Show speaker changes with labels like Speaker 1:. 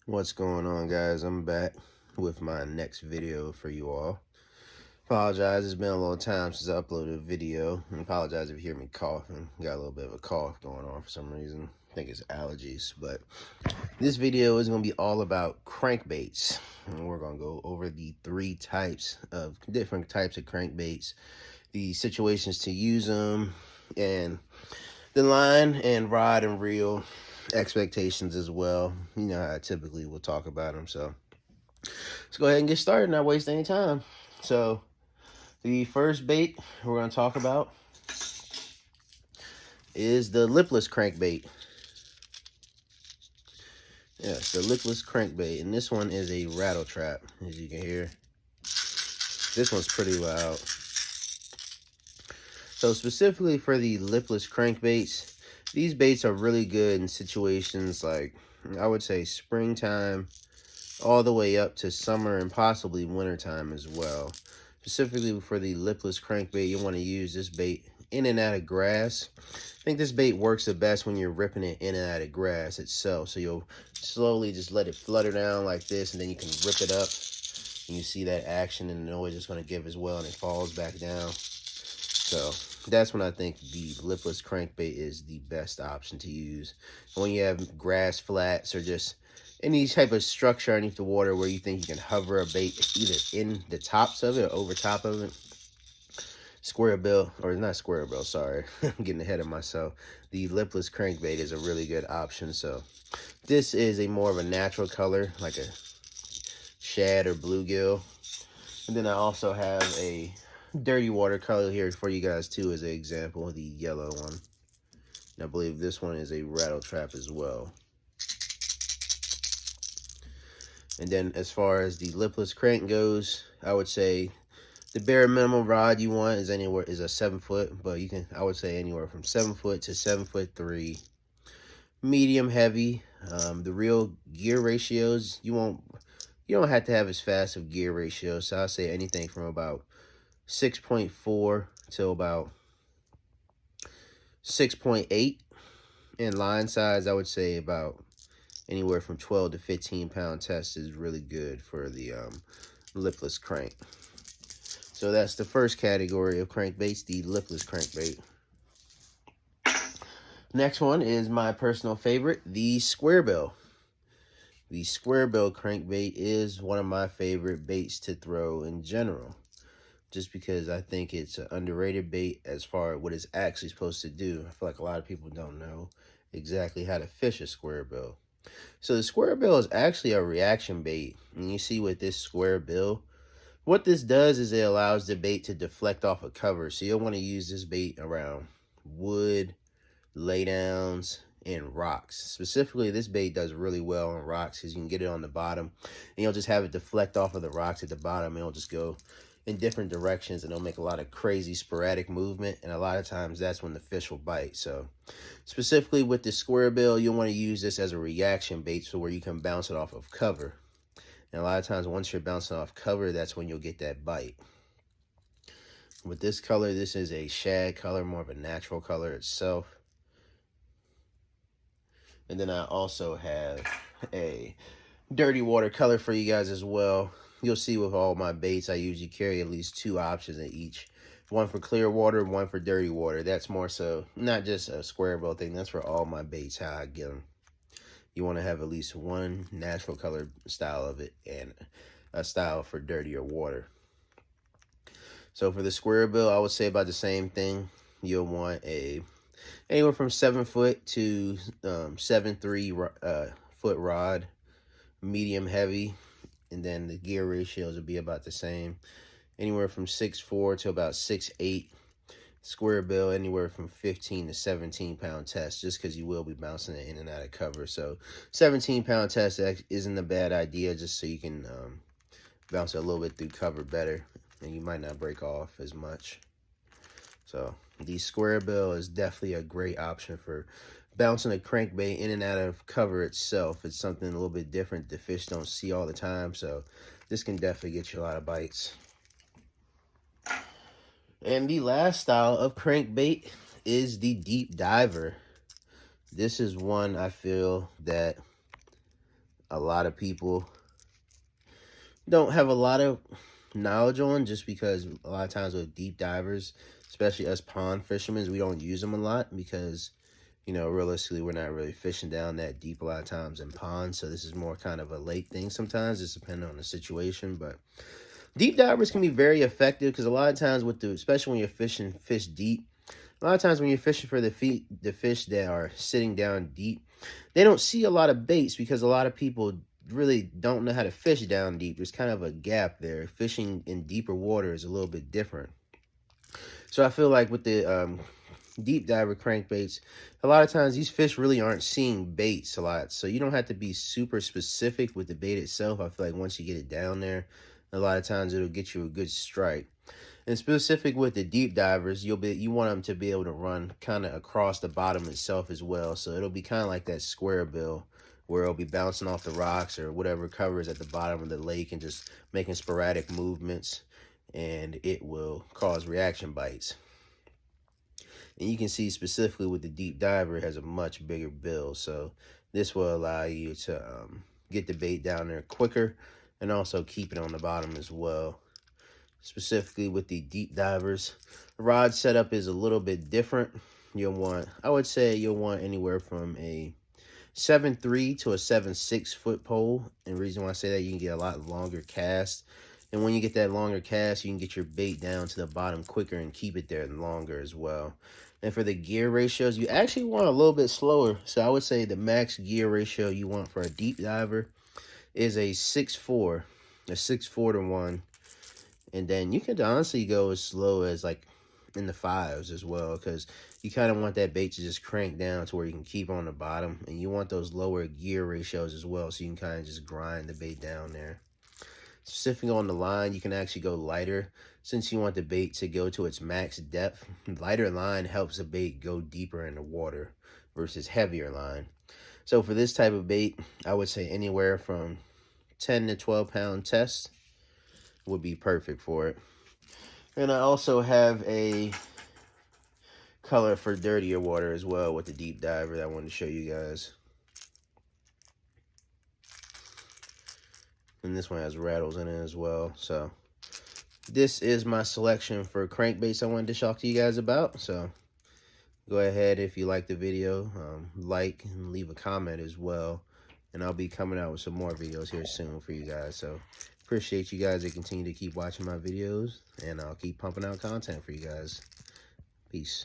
Speaker 1: What's going on, guys? I'm back with my next video for you all. Apologize, it's been a long time since I uploaded a video. And apologize if you hear me coughing. Got a little bit of a cough going on for some reason. I think it's allergies. But this video is going to be all about crankbaits. And we're going to go over the different types of crankbaits, the situations to use them, and the line and rod and reel expectations as well. You know how I typically will talk about them. So let's go ahead and get started, not waste any time. So the first bait we're going to talk about is the lipless crankbait. Yes, the lipless crankbait. And this one is a rattle trap, as you can hear. This one's pretty loud. So specifically for the lipless crankbaits, these baits are really good in situations like, I would say, springtime all the way up to summer and possibly wintertime as well. Specifically for the lipless crankbait, you want to use this bait in and out of grass. I think this bait works the best when you're ripping it in and out of grass itself. So you'll slowly just let it flutter down like this, and then you can rip it up. And you see that action and the noise it's going to give as well, and it falls back down. So that's when I think the lipless crankbait is the best option to use. When you have grass flats or just any type of structure underneath the water where you think you can hover a bait either in the tops of it or over top of it. Square bill, or not square bill, sorry. I'm getting ahead of myself. The lipless crankbait is a really good option. So this is a more of a natural color, like a shad or bluegill. And then I also have a dirty water color here for you guys too as an example, the yellow one. And I believe this one is a rattle trap as well. And then as far as the lipless crank goes, I would say the bare minimum rod you want is a 7 foot, but I would say anywhere from 7 foot to 7'3". Medium heavy. The real gear ratios, you don't have to have as fast of gear ratios. So I'll say anything from about 6.4 to about 6.8. And line size, I would say about anywhere from 12 to 15 pound test is really good for the lipless crank. So that's the first category of crankbaits, the lipless crankbait. Next one is my personal favorite, the square bill. The square bill crankbait is one of my favorite baits to throw in general, just because I think it's an underrated bait as far as what it's actually supposed to do. I feel like a lot of people don't know exactly how to fish a square bill. So the square bill is actually a reaction bait. And you see with this square bill, what this does is it allows the bait to deflect off a cover. So you'll want to use this bait around wood, laydowns, and rocks. Specifically, this bait does really well on rocks because you can get it on the bottom and you'll just have it deflect off of the rocks at the bottom, and it'll just go in different directions, and it'll make a lot of crazy sporadic movement, and a lot of times that's when the fish will bite. So specifically with the square bill, you'll want to use this as a reaction bait, so where you can bounce it off of cover. And a lot of times once you're bouncing off cover, that's when you'll get that bite. With this color, this is a shad color, more of a natural color itself. And then I also have a dirty water color for you guys as well. You'll see with all my baits, I usually carry at least 2 options in each. One for clear water, one for dirty water. That's more so not just a square bill thing. That's for all my baits, how I get them. You want to have at least one natural color style of it and a style for dirtier water. So for the square bill, I would say about the same thing. You'll want anywhere from 7 foot to 7.3 foot rod, medium heavy, and then the gear ratios will be about the same. Anywhere from 6'4" to about 6'8". Square bill, anywhere from 15 to 17 pound test, just because you will be bouncing it in and out of cover. So 17 pound test isn't a bad idea, just so you can bounce it a little bit through cover better, and you might not break off as much. So the square bill is definitely a great option for bouncing a crankbait in and out of cover itself. It's something a little bit different the fish don't see all the time, so this can definitely get you a lot of bites. And the last style of crankbait is the deep diver. This is one I feel that a lot of people don't have a lot of knowledge on, just because a lot of times with deep divers, especially us pond fishermen, we don't use them a lot because, you know, realistically, we're not really fishing down that deep a lot of times in ponds. So this is more kind of a lake thing sometimes, just depending on the situation. But deep divers can be very effective because a lot of times with especially when you're fishing fish deep, a lot of times when you're fishing for the fish that are sitting down deep, they don't see a lot of baits because a lot of people really don't know how to fish down deep. There's kind of a gap there. Fishing in deeper water is a little bit different. So I feel like with the deep diver crankbaits, a lot of times these fish really aren't seeing baits a lot. So you don't have to be super specific with the bait itself. I feel like once you get it down there, a lot of times it'll get you a good strike. And specific with the deep divers, you want them to be able to run kind of across the bottom itself as well. So it'll be kind of like that square bill, where it'll be bouncing off the rocks or whatever covers at the bottom of the lake and just making sporadic movements, and it will cause reaction bites. And you can see specifically with the deep diver, it has a much bigger bill, so this will allow you to get the bait down there quicker and also keep it on the bottom as well. Specifically with the deep divers, the rod setup is a little bit different. I would say you'll want anywhere from a 7.3 to a 7.6 foot pole. And the reason why I say that, you can get a lot longer cast. And when you get that longer cast, you can get your bait down to the bottom quicker and keep it there longer as well. And for the gear ratios, you actually want a little bit slower. So I would say the max gear ratio you want for a deep diver is a 6.4 to 1. And then you can honestly go as slow as like in the 5s as well, because you kind of want that bait to just crank down to where you can keep on the bottom, and you want those lower gear ratios as well, so you can kind of just grind the bait down there. Specifically on the line, you can actually go lighter since you want the bait to go to its max depth. Lighter line helps the bait go deeper in the water versus heavier line. So for this type of bait, I would say anywhere from 10 to 12 pound test would be perfect for it. And I also have a color for dirtier water as well with the deep diver that I wanted to show you guys. And this one has rattles in it as well. So this is my selection for crankbaits I wanted to talk to you guys about. So go ahead, if you like the video, like and leave a comment as well. And I'll be coming out with some more videos here soon for you guys. So appreciate you guys that continue to keep watching my videos, and I'll keep pumping out content for you guys. Peace.